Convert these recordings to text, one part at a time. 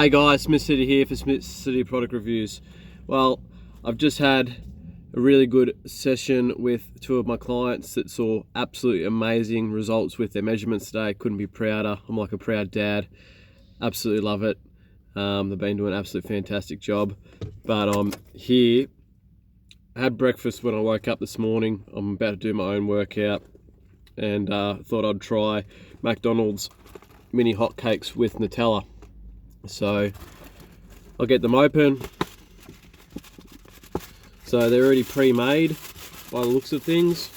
Hey guys, Smith City here for Smith City Product Reviews. Well, I've just had a really good session with two of my clients that saw absolutely amazing results with their measurements today. Couldn't be prouder. I'm like a proud dad. Absolutely love it. They've been doing an absolutely fantastic job. But I'm here. I had breakfast when I woke up this morning. I'm about to do my own workout and thought I'd try McDonald's mini hot cakes with Nutella. So I'll get them open. So they're already pre-made by the looks of things.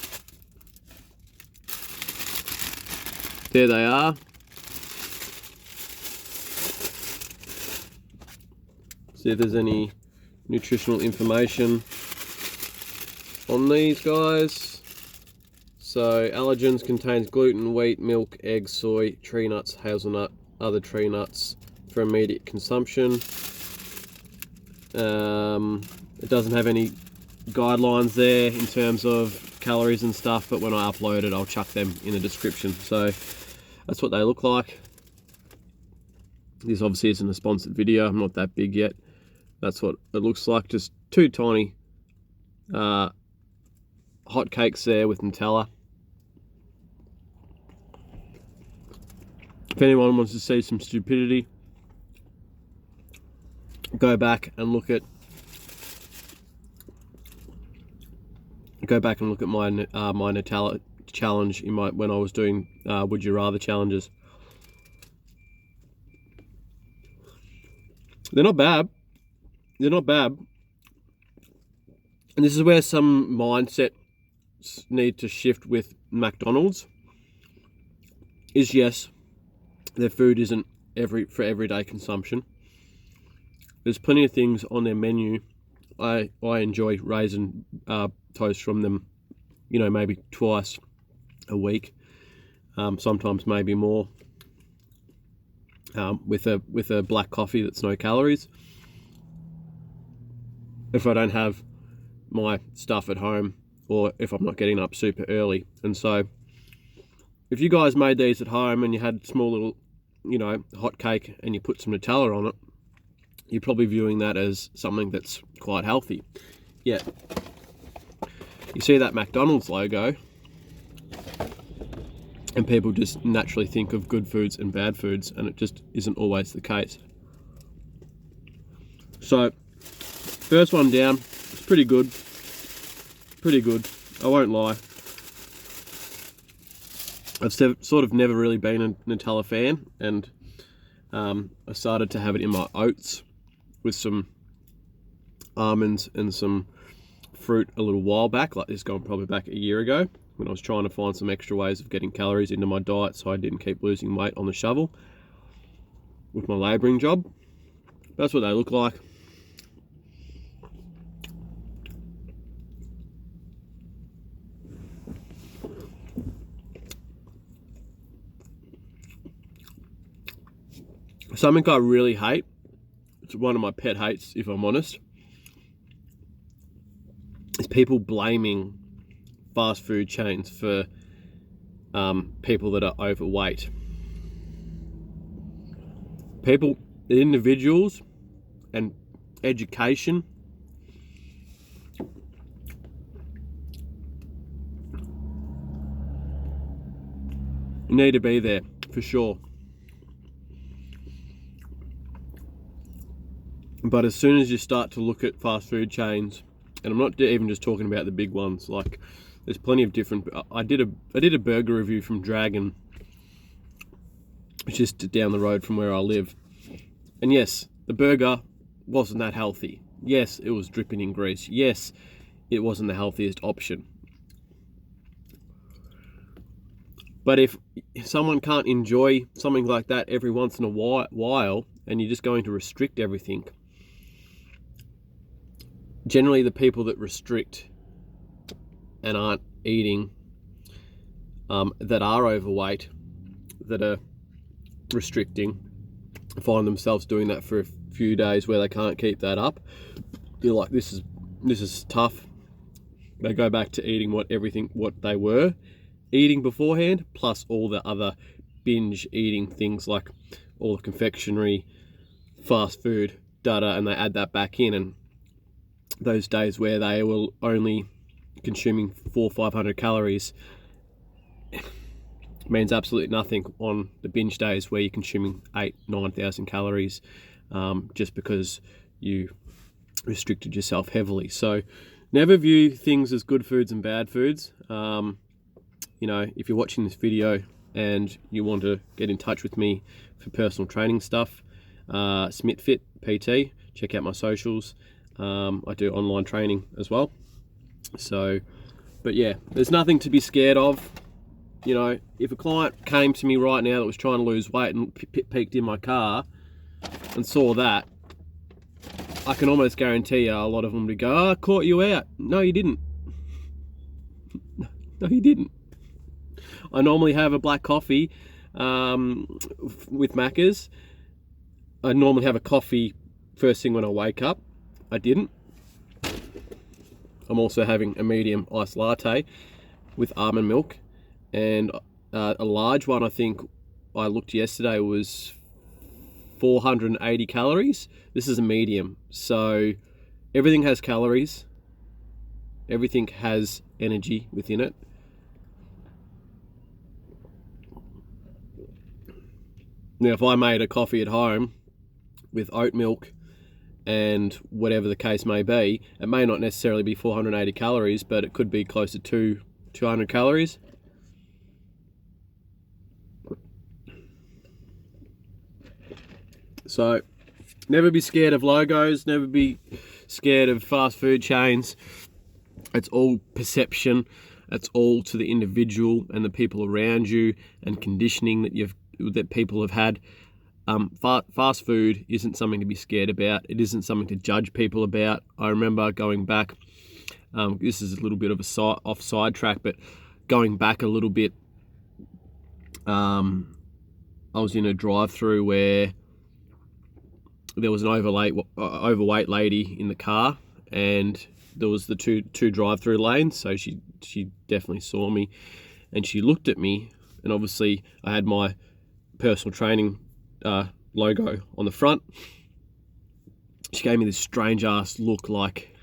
There they are. See if there's any nutritional information on these guys. So allergens contains gluten, wheat, milk, eggs, soy, tree nuts, hazelnut, other tree nuts for immediate consumption. It doesn't have any guidelines there in terms of calories and stuff, but when I upload it I'll chuck them in the description. So that's what they look like. This obviously isn't a sponsored video, I'm not that big yet. That's what it looks like, just two tiny hot cakes there with Nutella. If anyone wants to see some stupidity, go back and look at my my Nutella challenge when I was doing would you rather challenges. They're not bad. They're not bad. And this is where some mindsets need to shift with McDonald's. Is yes, their food isn't for everyday consumption. There's plenty of things on their menu. I enjoy raisin toast from them, you know, maybe twice a week, sometimes maybe more, with a black coffee that's no calories. If I don't have my stuff at home, or if I'm not getting up super early. And so if you guys made these at home and you had a small little, you know, hot cake and you put some Nutella on it, you're probably viewing that as something that's quite healthy. Yet you see that McDonald's logo and people just naturally think of good foods and bad foods, and it just isn't always the case. So first one down, it's pretty good. Pretty good, I won't lie. I've sort of never really been a Nutella fan, and I started to have it in my oats with some almonds and some fruit a little while back, like this going probably back a year ago, when I was trying to find some extra ways of getting calories into my diet so I didn't keep losing weight on the shovel with my labouring job. That's what they look like. Something I really hate, it's one of my pet hates if I'm honest, is people blaming fast food chains for people that are overweight. People, individuals and education, you need to be there for sure. But as soon as you start to look at fast food chains, and I'm not even just talking about the big ones, like there's plenty of different. I did a burger review from Dragon, which is just down the road from where I live. And yes, the burger wasn't that healthy. Yes, it was dripping in grease. Yes, it wasn't the healthiest option. But if someone can't enjoy something like that every once in a while, and you're just going to restrict everything, generally the people that restrict and aren't eating, that are overweight, that are restricting, find themselves doing that for a few days where they can't keep that up. They're like, this is tough. They go back to eating what they were eating beforehand, plus all the other binge eating things like all the confectionery, fast food data and they add that back in, and those days where they were only consuming 400-500 calories means absolutely nothing on the binge days where you're consuming 8,000-9,000 calories, just because you restricted yourself heavily. So never view things as good foods and bad foods. If you're watching this video and you want to get in touch with me for personal training stuff, SmitFit PT, check out my socials. I do online training as well. So, but yeah, there's nothing to be scared of. If a client came to me right now that was trying to lose weight and peeked in my car and saw that, I can almost guarantee you a lot of them would go, "Oh, I caught you out." No, you didn't. No, you didn't. I normally have a black coffee with maccas. I normally have a coffee first thing when I wake up. I didn't. I'm also having a medium iced latte with almond milk, and a large one, I think I looked yesterday, was 480 calories. This is a medium. So everything has calories. Everything has energy within it. Now, if I made a coffee at home with oat milk and whatever the case may be, it may not necessarily be 480 calories, but it could be close to 200 calories. So never be scared of logos, never be scared of fast food chains. It's all perception. It's all to the individual and the people around you and conditioning that people have had. Fast food isn't something to be scared about. It isn't something to judge people about. I remember going back, this is a little bit of a offside track, but going back a little bit, I was in a drive-through where there was an overweight lady in the car, and there was the two drive-through lanes. So she definitely saw me, and she looked at me, and obviously I had my personal training logo on the front. She gave me this strange ass look, like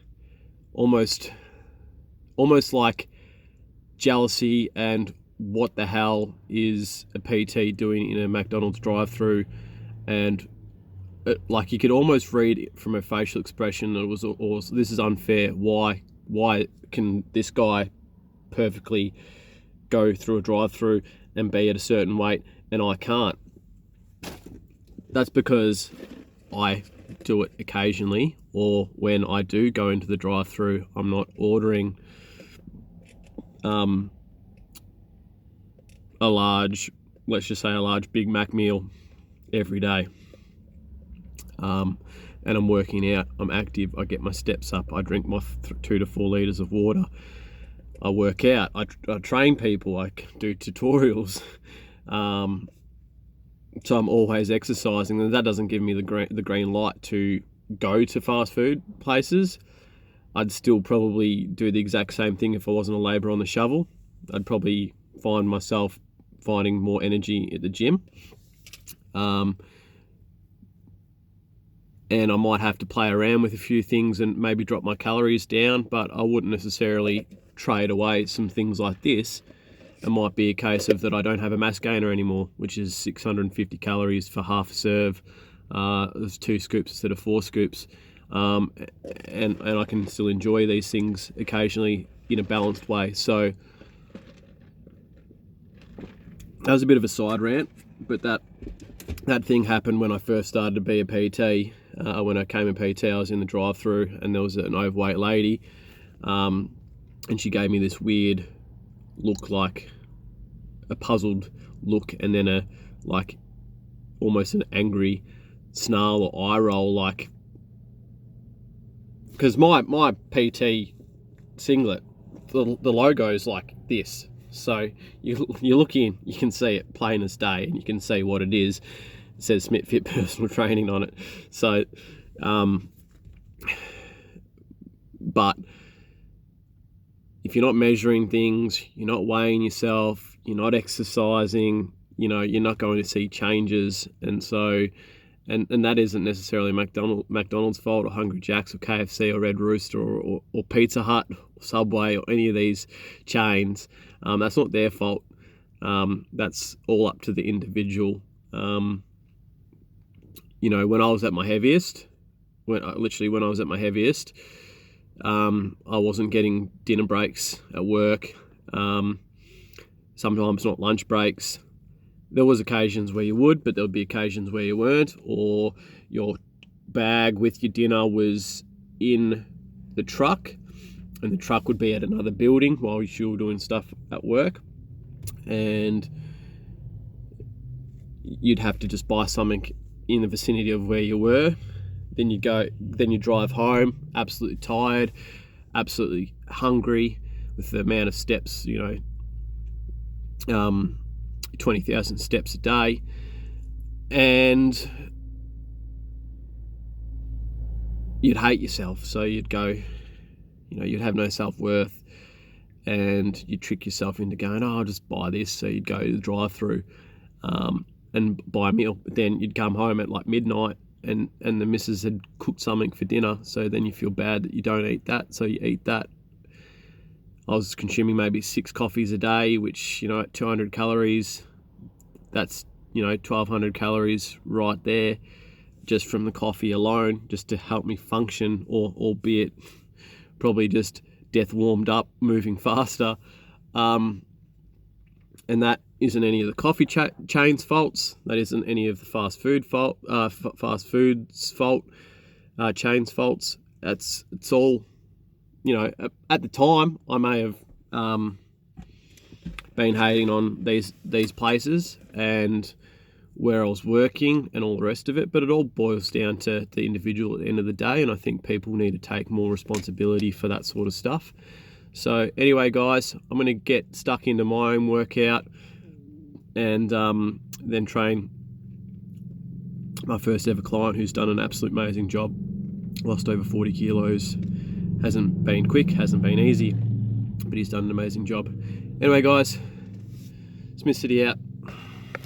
almost like jealousy and what the hell is a PT doing in a McDonald's drive-through, and like you could almost read from her facial expression that it was, or this is unfair. Why can this guy perfectly go through a drive-through and be at a certain weight and I can't? That's because I do it occasionally, or when I do go into the drive-through, I'm not ordering a large Big Mac meal every day. And I'm working out, I'm active, I get my steps up, I drink my 2 to 4 litres of water, I work out, I train people, I do tutorials, so I'm always exercising, and that doesn't give me the green light to go to fast food places. I'd still probably do the exact same thing if I wasn't a labourer on the shovel. I'd probably find myself finding more energy at the gym. And I might have to play around with a few things and maybe drop my calories down, but I wouldn't necessarily trade away some things like this. It might be a case of that I don't have a mass gainer anymore, which is 650 calories for half a serve. There's 2 scoops instead of 4 scoops. And I can still enjoy these things occasionally in a balanced way. So that was a bit of a side rant, but that thing happened when I first started to be a PT. When I came a PT, I was in the drive-through and there was an overweight lady, and she gave me this weird look, like a puzzled look, and then almost an angry snarl or eye roll, like, because my PT singlet, the logo's like this. So you look in, you can see it plain as day, and you can see what it is. It says SmitFit Personal Training on it. So, but if you're not measuring things, you're not weighing yourself, you're not exercising, you're not going to see changes. And so And that isn't necessarily McDonald's fault, or Hungry Jack's, or KFC, or Red Rooster, or Pizza Hut, or Subway, or any of these chains. That's not their fault. That's all up to the individual. When I was at my heaviest, when I was at my heaviest, I wasn't getting dinner breaks at work. Sometimes not lunch breaks. There was occasions where you would, but there would be occasions where you weren't, or your bag with your dinner was in the truck, and the truck would be at another building while you were doing stuff at work, and you'd have to just buy something in the vicinity of where you were. Then you drive home, absolutely tired, absolutely hungry, with the amount of steps, 20,000 steps a day, and you'd hate yourself. So you'd go, you'd have no self-worth, and you'd trick yourself into going, I'll just buy this. So you'd go to the drive-through and buy a meal. But then you'd come home at like midnight, and the missus had cooked something for dinner. So then you feel bad that you don't eat that, so you eat that. I was consuming maybe 6 coffees a day, which, at 200 calories, that's, 1,200 calories right there, just from the coffee alone, just to help me function, or albeit probably just death warmed up, moving faster. And that isn't any of the coffee chain's faults. That isn't any of the fast food's fault, chain's faults. It's all, at the time I may have been hating on these places and where I was working and all the rest of it, but it all boils down to the individual at the end of the day, and I think people need to take more responsibility for that sort of stuff. So anyway, guys, I'm going to get stuck into my own workout, and then train my first ever client, who's done an absolute amazing job. Lost over 40 kilos. Hasn't been quick, hasn't been easy, but he's done an amazing job. Anyway, guys, Smith City out.